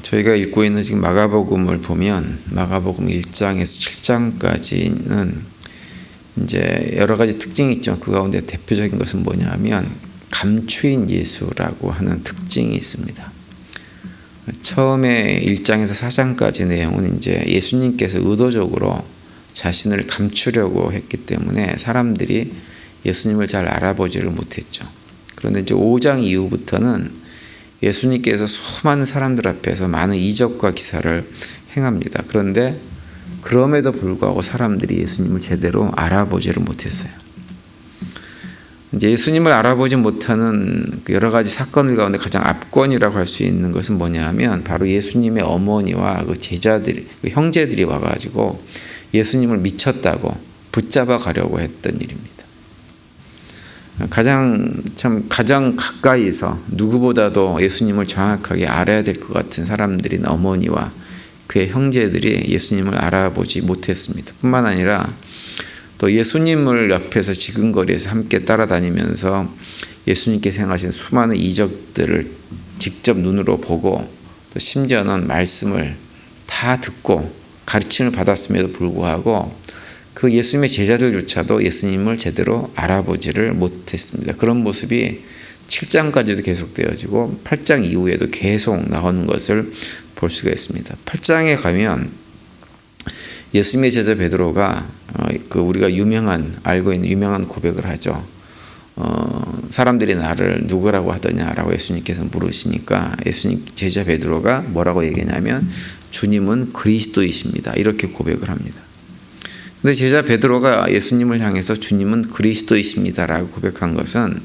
저희가 읽고 있는 지금 마가복음을 보면 마가복음 1장에서 7장까지는 이제 여러 가지 특징이 있죠. 그 가운데 대표적인 것은 뭐냐면 감추인 예수라고 하는 특징이 있습니다. 처음에 1장에서 4장까지 내용은 이제 예수님께서 의도적으로 자신을 감추려고 했기 때문에 사람들이 예수님을 잘 알아보지를 못했죠. 그런데 이제 5장 이후부터는 예수님께서 수많은 사람들 앞에서 많은 이적과 기사를 행합니다. 그런데 그럼에도 불구하고 사람들이 예수님을 제대로 알아보지를 못했어요. 이제 예수님을 알아보지 못하는 여러 가지 사건들 가운데 가장 압권이라고 할 수 있는 것은 뭐냐면 바로 예수님의 어머니와 그 제자들이, 그 형제들이 와가지고 예수님을 미쳤다고 붙잡아 가려고 했던 일입니다. 가장 가까이서 누구보다도 예수님을 정확하게 알아야 될 것 같은 사람들인 어머니와 그의 형제들이 예수님을 알아보지 못했습니다. 뿐만 아니라 또 예수님을 옆에서 지근거리에서 함께 따라다니면서 예수님께서 행하신 수많은 이적들을 직접 눈으로 보고 또 심지어는 말씀을 다 듣고 가르침을 받았음에도 불구하고 그 예수님의 제자들조차도 예수님을 제대로 알아보지를 못했습니다. 그런 모습이 7장까지도 계속되어지고 8장 이후에도 계속 나오는 것을 볼 수가 있습니다. 8장에 가면 예수님의 제자 베드로가 우리가 알고 있는 유명한 고백을 하죠. 사람들이 나를 누구라고 하더냐라고 예수님께서 물으시니까 예수님 제자 베드로가 뭐라고 얘기하냐면 주님은 그리스도이십니다. 이렇게 고백을 합니다. 근데 제자 베드로가 예수님을 향해서 주님은 그리스도이십니다라고 고백한 것은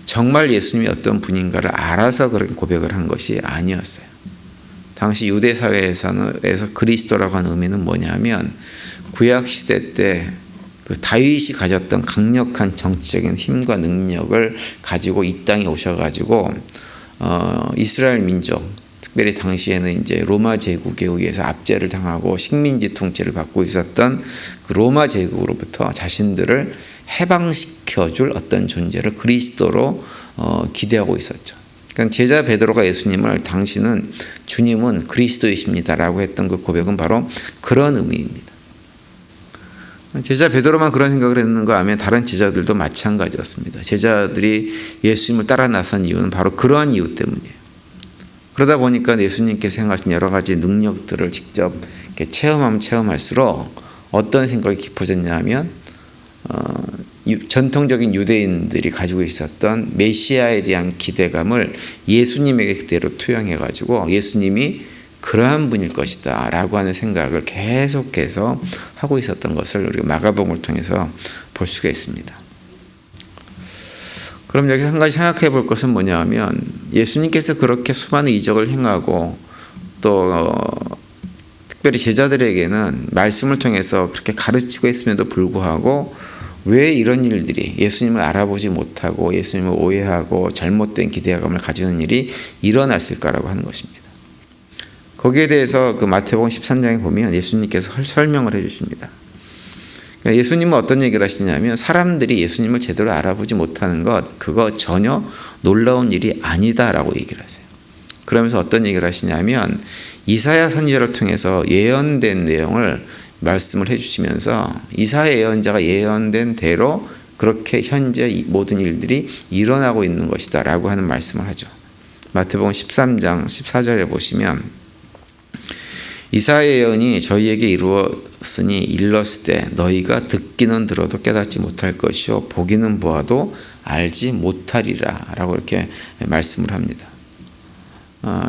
정말 예수님이 어떤 분인가를 알아서 그런 고백을 한 것이 아니었어요. 당시 유대 사회에서 그리스도라고 하는 의미는 뭐냐면 구약 시대 때 그 다윗이 가졌던 강력한 정치적인 힘과 능력을 가지고 이 땅에 오셔가지고 이스라엘 민족, 특별히 당시에는 이제 로마 제국에 의해서 압제를 당하고 식민지 통치를 받고 있었던 그 로마 제국으로부터 자신들을 해방시켜줄 어떤 존재를 그리스도로 기대하고 있었죠. 그러니까 제자 베드로가 예수님을 당신은 주님은 그리스도이십니다라고 했던 그 고백은 바로 그런 의미입니다. 제자 베드로만 그런 생각을 했는가 하면 다른 제자들도 마찬가지였습니다. 제자들이 예수님을 따라 나선 이유는 바로 그러한 이유 때문이에요. 그러다 보니까 예수님께서 행하신 여러 가지 능력들을 직접 이렇게 체험하면 체험할수록 어떤 생각이 깊어졌냐 하면 전통적인 유대인들이 가지고 있었던 메시아에 대한 기대감을 예수님에게 그대로 투영해가지고 예수님이 그러한 분일 것이다 라고 하는 생각을 계속해서 하고 있었던 것을 우리가 마가복음을 통해서 볼 수가 있습니다. 그럼 여기서 한 가지 생각해 볼 것은 뭐냐 하면 예수님께서 그렇게 수많은 이적을 행하고 또 특별히 제자들에게는 말씀을 통해서 그렇게 가르치고 있음에도 불구하고 왜 이런 일들이 예수님을 알아보지 못하고 예수님을 오해하고 잘못된 기대감을 가지는 일이 일어났을까라고 하는 것입니다. 거기에 대해서 그 마태복음 13장에 보면 예수님께서 설명을 해주십니다. 그러니까 예수님은 어떤 얘기를 하시냐면 사람들이 예수님을 제대로 알아보지 못하는 것 그거 전혀 놀라운 일이 아니다라고 얘기를 하세요. 그러면서 어떤 얘기를 하시냐면 이사야 선지자를 통해서 예언된 내용을 말씀을 해주시면서 이사야 예언자가 예언된 대로 그렇게 현재 모든 일들이 일어나고 있는 것이다 라고 하는 말씀을 하죠. 마태복음 13장 14절에 보시면 이사야 예언이 저희에게 이루었으니 일렀을 때 너희가 듣기는 들어도 깨닫지 못할 것이요 보기는 보아도 알지 못하리라 라고 이렇게 말씀을 합니다.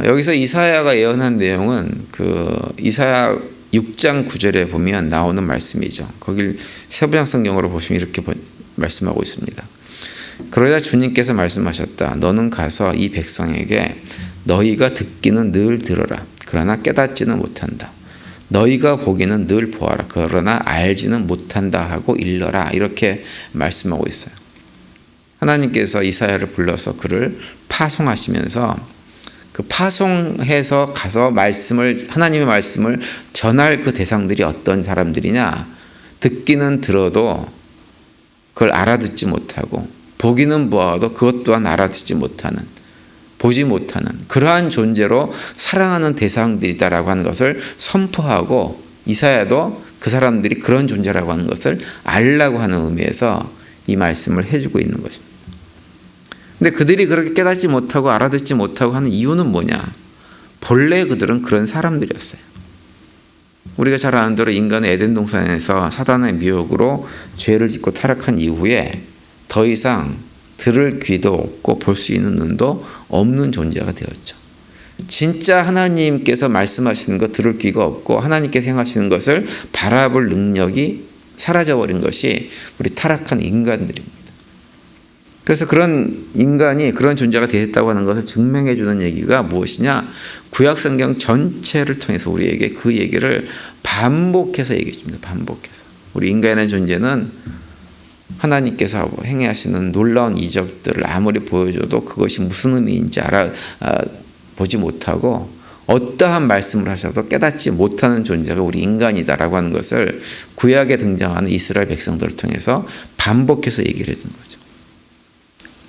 여기서 이사야가 예언한 내용은 그 이사야 6장 9절에 보면 나오는 말씀이죠. 거길 세부장 성경으로 보시면 이렇게 말씀하고 있습니다. 그러자 주님께서 말씀하셨다. 너는 가서 이 백성에게 너희가 듣기는 늘 들어라. 그러나 깨닫지는 못한다. 너희가 보기는 늘 보아라. 그러나 알지는 못한다 하고 일러라. 이렇게 말씀하고 있어요. 하나님께서 이사야를 불러서 그를 파송하시면서 그 파송해서 가서 하나님의 말씀을 전할 그 대상들이 어떤 사람들이냐? 듣기는 들어도 그걸 알아듣지 못하고 보기는 보아도 그것 또한 알아듣지 못하는 보지 못하는 그러한 존재로 사랑하는 대상들이다라고 하는 것을 선포하고, 이사야도 그 사람들이 그런 존재라고 하는 것을 알라고 하는 의미에서 이 말씀을 해주고 있는 것입니다. 근데 그들이 그렇게 깨닫지 못하고 알아듣지 못하고 하는 이유는 뭐냐? 본래 그들은 그런 사람들이었어요. 우리가 잘 아는 대로 인간은 에덴 동산에서 사단의 미혹으로 죄를 짓고 타락한 이후에 더 이상 들을 귀도 없고 볼 수 있는 눈도 없는 존재가 되었죠. 진짜 하나님께서 말씀하시는 것 들을 귀가 없고 하나님께서 행하시는 것을 바라볼 능력이 사라져버린 것이 우리 타락한 인간들입니다. 그래서 그런 인간이 그런 존재가 되었다고 하는 것을 증명해 주는 얘기가 무엇이냐? 구약성경 전체를 통해서 우리에게 그 얘기를 반복해서 얘기해 줍니다. 반복해서. 우리 인간의 존재는 하나님께서 행하시는 놀라운 이적들을 아무리 보여줘도 그것이 무슨 의미인지 보지 못하고 어떠한 말씀을 하셔도 깨닫지 못하는 존재가 우리 인간이다라고 하는 것을 구약에 등장하는 이스라엘 백성들을 통해서 반복해서 얘기를 해주는 거죠.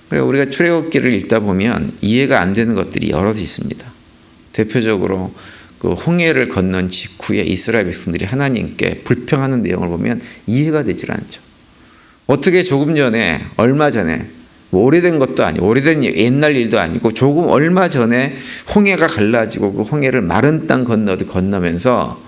그리고 우리가 출애굽기를 읽다 보면 이해가 안 되는 것들이 여럿 있습니다. 대표적으로 그 홍해를 건넌 직후에 이스라엘 백성들이 하나님께 불평하는 내용을 보면 이해가 되질 않죠. 어떻게 조금 전에, 얼마 전에, 뭐 오래된 것도 아니고 오래된 옛날 일도 아니고 조금 얼마 전에 홍해가 갈라지고 그 홍해를 마른 땅 건너면서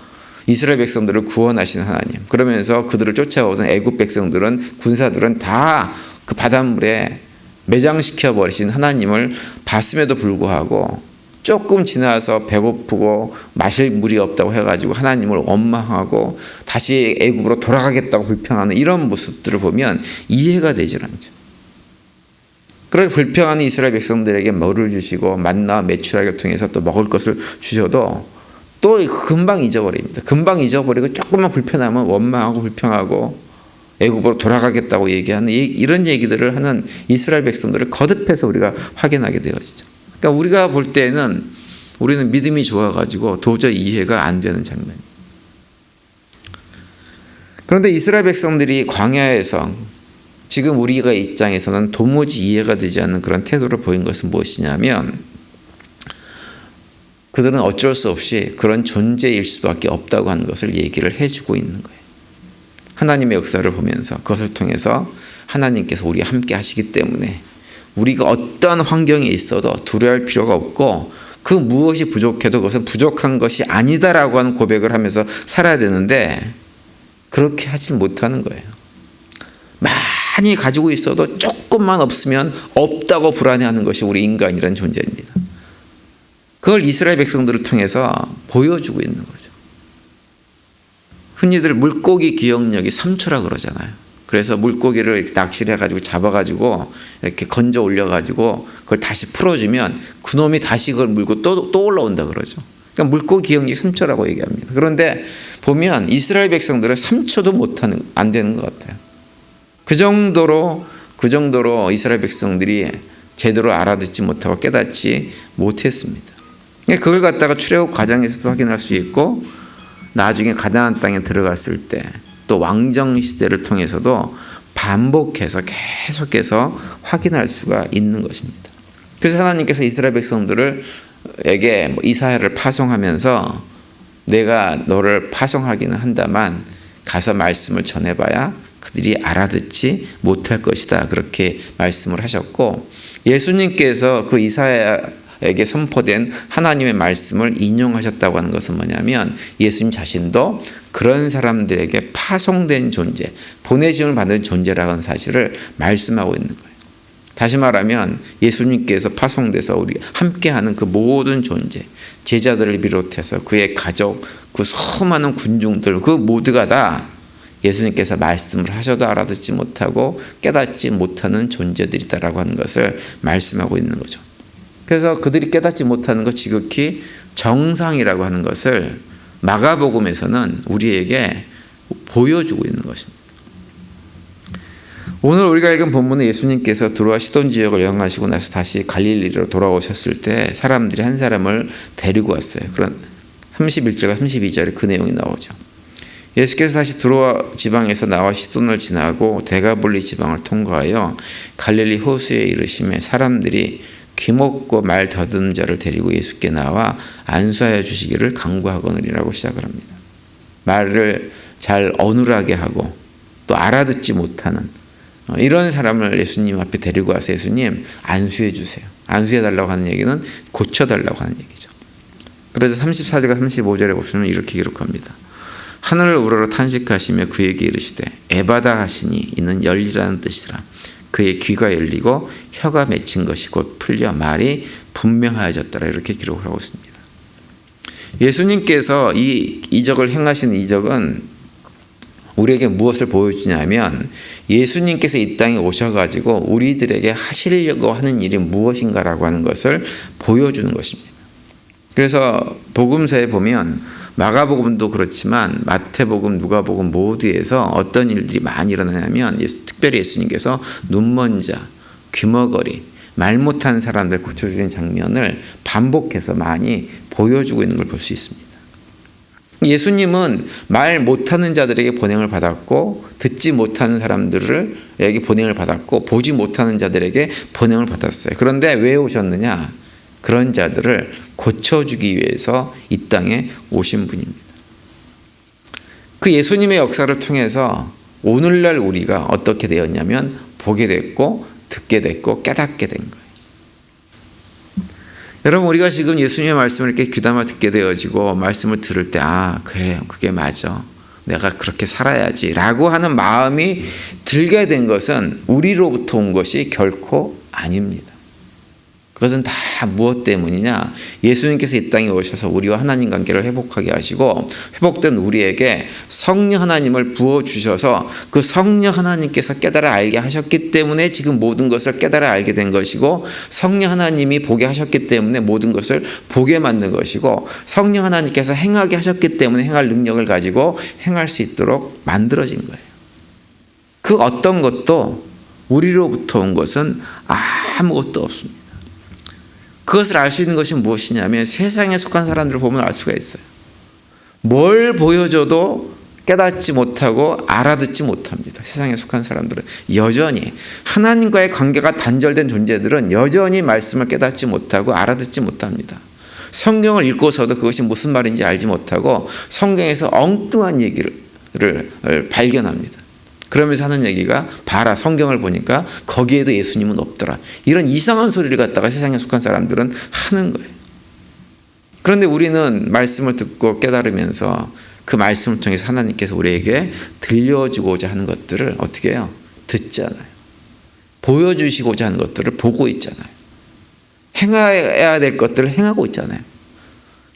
이스라엘 백성들을 구원하신 하나님, 그러면서 그들을 쫓아오던 애굽 백성들은, 군사들은 다 그 바닷물에 매장시켜 버리신 하나님을 봤음에도 불구하고 조금 지나서 배고프고 마실 물이 없다고 해가지고 하나님을 원망하고 다시 애굽으로 돌아가겠다고 불평하는 이런 모습들을 보면 이해가 되질 않죠. 그렇게 불평하는 이스라엘 백성들에게 뭐를 주시고 만나 메추라기를 통해서 또 먹을 것을 주셔도 또 금방 잊어버립니다. 금방 잊어버리고 조금만 불편하면 원망하고 불평하고 애굽으로 돌아가겠다고 얘기하는 이런 얘기들을 하는 이스라엘 백성들을 거듭해서 우리가 확인하게 되어지죠. 그러니까 우리가 볼 때는 우리는 믿음이 좋아가지고 도저히 이해가 안 되는 장면이에요. 그런데 이스라엘 백성들이 광야에서 지금 우리가 입장에서는 도무지 이해가 되지 않는 그런 태도를 보인 것은 무엇이냐면, 그들은 어쩔 수 없이 그런 존재일 수밖에 없다고 하는 것을 얘기를 해주고 있는 거예요. 하나님의 역사를 보면서 그것을 통해서 하나님께서 우리와 함께 하시기 때문에 우리가 어떠한 환경에 있어도 두려워할 필요가 없고, 그 무엇이 부족해도 그것은 부족한 것이 아니다라고 하는 고백을 하면서 살아야 되는데 그렇게 하지 못하는 거예요. 많이 가지고 있어도 조금만 없으면 없다고 불안해하는 것이 우리 인간이라는 존재입니다. 그걸 이스라엘 백성들을 통해서 보여주고 있는 거죠. 흔히들 물고기 기억력이 3초라 그러잖아요. 그래서 물고기를 이렇게 낚시를 해가지고 잡아가지고 이렇게 건져 올려가지고 그걸 다시 풀어주면 그놈이 다시 그걸 물고 또 올라온다 그러죠. 그러니까 물고기 기억력이 3초라고 얘기합니다. 그런데 보면 이스라엘 백성들은 3초도 안 되는 것 같아요. 그 정도로 이스라엘 백성들이 제대로 알아듣지 못하고 깨닫지 못했습니다. 그걸 갖다가 출애굽 과정에서도 확인할 수 있고, 나중에 가나안 땅에 들어갔을 때 또 왕정 시대를 통해서도 반복해서 계속해서 확인할 수가 있는 것입니다. 그래서 하나님께서 이스라엘 백성들에게 이사야를 파송하면서 내가 너를 파송하기는 한다만 가서 말씀을 전해봐야 그들이 알아듣지 못할 것이다, 그렇게 말씀을 하셨고, 예수님께서 그 이사야에게 선포된 하나님의 말씀을 인용하셨다고 하는 것은 뭐냐면, 예수님 자신도 그런 사람들에게 파송된 존재, 보내심을 받은 존재라는 고하 사실을 말씀하고 있는 거예요. 다시 말하면 예수님께서 파송돼서 우리 함께하는 그 모든 존재, 제자들을 비롯해서 그의 가족, 그 수많은 군중들, 그 모두가 다 예수님께서 말씀을 하셔도 알아듣지 못하고 깨닫지 못하는 존재들이다라고 하는 것을 말씀하고 있는 거죠. 그래서 그들이 깨닫지 못하는 것, 지극히 정상이라고 하는 것을 마가복음에서는 우리에게 보여주고 있는 것입니다. 오늘 우리가 읽은 본문은 예수님께서 두로와 시돈 지역을 여행하시고 나서 다시 갈릴리로 돌아오셨을 때 사람들이 한 사람을 데리고 왔어요. 그런 31절과 32절에 그 내용이 나오죠. 예수께서 다시 두로와 지방에서 나와 시돈을 지나고 데가볼리 지방을 통과하여 갈릴리 호수에 이르시매 사람들이 귀먹고 말 더듬는 자를 데리고 예수께 나와 안수하여 주시기를 간구하거니라고 시작을 합니다. 말을 잘 어눌하게 하고 또 알아듣지 못하는 이런 사람을 예수님 앞에 데리고 와서 예수님 안수해 주세요. 안수해 달라고 하는 얘기는 고쳐달라고 하는 얘기죠. 그래서 34절과 35절에 보시면 이렇게 기록합니다. 하늘을 우러러 탄식하시며 그에게 이르시되 에바다 하시니 이는 열리라는 뜻이라. 그의 귀가 열리고 혀가 맺힌 것이 곧 풀려 말이 분명하여졌더라. 이렇게 기록을 하고 있습니다. 예수님께서 이 이적을 행하신 이적은 우리에게 무엇을 보여주냐면 예수님께서 이 땅에 오셔가지고 우리들에게 하시려고 하는 일이 무엇인가라고 하는 것을 보여주는 것입니다. 그래서 복음서에 보면 마가복음도 그렇지만 마태복음, 누가복음 모두에서 어떤 일들이 많이 일어나냐면 특별히 예수님께서 눈먼 자, 귀머거리, 말 못하는 사람들 고쳐주는 장면을 반복해서 많이 보여주고 있는 걸 볼 수 있습니다. 예수님은 말 못하는 자들에게 보냄을 받았고 듣지 못하는 사람들에게 보냄을 받았고 보지 못하는 자들에게 보냄을 받았어요. 그런데 왜 오셨느냐? 그런 자들을 고쳐주기 위해서 이 땅에 오신 분입니다. 그 예수님의 역사를 통해서 오늘날 우리가 어떻게 되었냐면 보게 됐고 듣게 됐고 깨닫게 된 거예요. 여러분, 우리가 지금 예수님의 말씀을 이렇게 귀담아 듣게 되어지고 말씀을 들을 때 그래요, 그게 맞아, 내가 그렇게 살아야지 라고 하는 마음이 들게 된 것은 우리로부터 온 것이 결코 아닙니다. 그것은 다 무엇 때문이냐? 예수님께서 이 땅에 오셔서 우리와 하나님 관계를 회복하게 하시고 회복된 우리에게 성령 하나님을 부어주셔서 그 성령 하나님께서 깨달아 알게 하셨기 때문에 지금 모든 것을 깨달아 알게 된 것이고, 성령 하나님이 보게 하셨기 때문에 모든 것을 보게 만든 것이고, 성령 하나님께서 행하게 하셨기 때문에 행할 능력을 가지고 행할 수 있도록 만들어진 거예요. 그 어떤 것도 우리로부터 온 것은 아무것도 없습니다. 그것을 알 수 있는 것이 무엇이냐면 세상에 속한 사람들을 보면 알 수가 있어요. 뭘 보여줘도 깨닫지 못하고 알아듣지 못합니다. 세상에 속한 사람들은 여전히 하나님과의 관계가 단절된 존재들은 여전히 말씀을 깨닫지 못하고 알아듣지 못합니다. 성경을 읽고서도 그것이 무슨 말인지 알지 못하고 성경에서 엉뚱한 얘기를 발견합니다. 그러면서 하는 얘기가 봐라, 성경을 보니까 거기에도 예수님은 없더라. 이런 이상한 소리를 갖다가 세상에 속한 사람들은 하는 거예요. 그런데 우리는 말씀을 듣고 깨달으면서 그 말씀을 통해서 하나님께서 우리에게 들려주고자 하는 것들을 어떻게 해요? 듣잖아요. 보여주시고자 하는 것들을 보고 있잖아요. 행해야 될 것들을 행하고 있잖아요.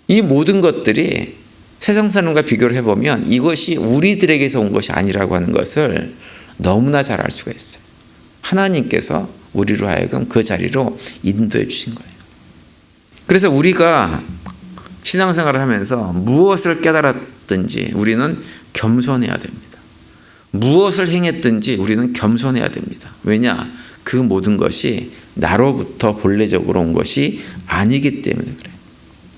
이 모든 것들이 세상 사람과 비교를 해보면 이것이 우리들에게서 온 것이 아니라고 하는 것을 너무나 잘 알 수가 있어요. 하나님께서 우리로 하여금 그 자리로 인도해 주신 거예요. 그래서 우리가 신앙생활을 하면서 무엇을 깨달았든지 우리는 겸손해야 됩니다. 무엇을 행했든지 우리는 겸손해야 됩니다. 왜냐? 그 모든 것이 나로부터 본래적으로 온 것이 아니기 때문에 그래요.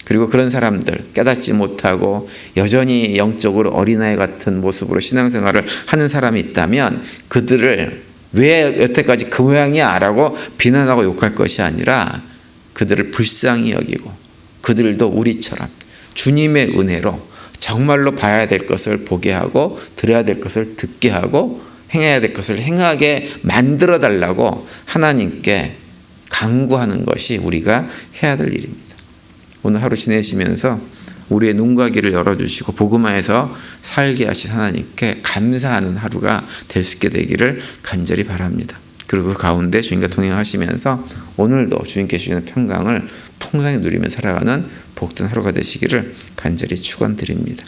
그리고 그런 사람들, 깨닫지 못하고 여전히 영적으로 어린아이 같은 모습으로 신앙생활을 하는 사람이 있다면 그들을 왜 여태까지 그 모양이야 라고 비난하고 욕할 것이 아니라 그들을 불쌍히 여기고 그들도 우리처럼 주님의 은혜로 정말로 봐야 될 것을 보게 하고 들어야 될 것을 듣게 하고 행해야 될 것을 행하게 만들어 달라고 하나님께 간구하는 것이 우리가 해야 될 일입니다. 오늘 하루 지내시면서 우리의 눈과 귀를 열어주시고 복음화에서 살게 하신 하나님께 감사하는 하루가 될 수 있게 되기를 간절히 바랍니다. 그리고 그 가운데 주님과 동행하시면서 오늘도 주님께 주시는 평강을 풍성히 누리며 살아가는 복된 하루가 되시기를 간절히 축원드립니다.